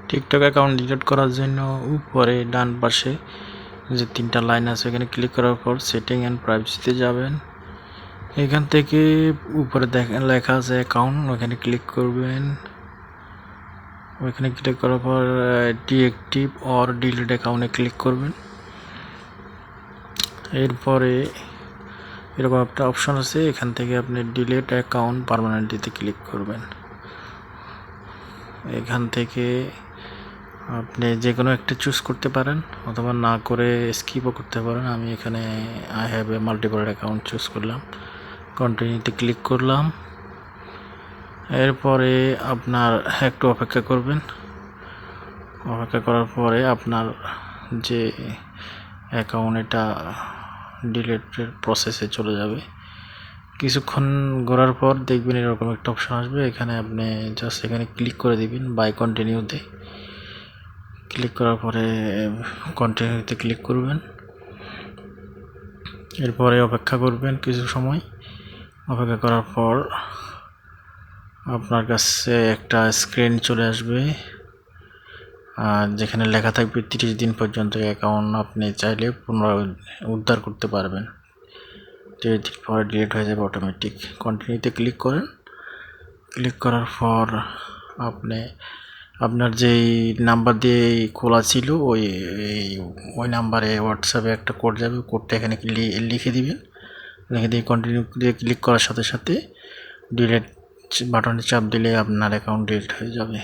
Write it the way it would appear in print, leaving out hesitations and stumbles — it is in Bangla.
টিকটক অ্যাকাউন্ট ডিলিট করার জন্য উপরে ডান পাশে যে 3টা লাইন আছে এখানে ক্লিক করার পর সেটিং অ্যান্ড প্রাইভেসিতে যাবেন। এখান থেকে উপরে দেখেন লেখা আছে অ্যাকাউন্ট, ওখানে ক্লিক করবেন। ওইখানে ক্লিক করার পর ডিএক্টিভ অর ডিলিট অ্যাকাউন্টে ক্লিক করবেন। এরপরে এরকম একটা অপশন আছে, এখান থেকে আপনি ডিলিট অ্যাকাউন্ট পার্মানেন্টলিতে ক্লিক করবেন। এখান থেকে আপনি যে কোনো একটা চুজ করতে পারেন অথবা না করে স্কিপও করতে পারেন। আমি এখানে I have a multiple account choose করলাম, কন্টিনিউতে ক্লিক করলাম। এরপরে আপনার একটু অপেক্ষা করবেন। অপেক্ষা করার পরে আপনার যে অ্যাকাউন্ট এটা ডিলিটের প্রসেসে চলে যাবে। কিছুক্ষণ ঘোরার পর দেখবেন এরকম একটা অপশন আসবে, এখানে আপনি জাস্ট এখানে ক্লিক করে দিবেন বাই কন্টিনিউতে। ক্লিক করার পরে কন্টিনিউতে ক্লিক করবেন। এরপরে অপেক্ষা করবেন কিছু সময়। অপেক্ষা করার পর আপনার কাছে একটা স্ক্রিন চলে আসবে, যেখানে লেখা থাকবে 30 দিন পর্যন্ত অ্যাকাউন্ট আপনি চাইলে পুনরায় উদ্ধার করতে পারবেন। 30 দিন পরে ডিলিট হয়ে যাবে অটোমেটিক। কন্টিনিউতে ক্লিক করেন। ক্লিক করার পর আপনি আপনার যেই নাম্বার দিয়ে খোলা ছিল ওই নাম্বারে হোয়াটসঅ্যাপে একটা কোড যাবে, কোডটা এখানে লিখে দিবেন। লিখে দিয়ে কন্টিনিউ দিয়ে ক্লিক করার সাথে সাথে ডিলিট বাটনে চাপ দিলে আপনার অ্যাকাউন্ট ডিলিট হয়ে যাবে।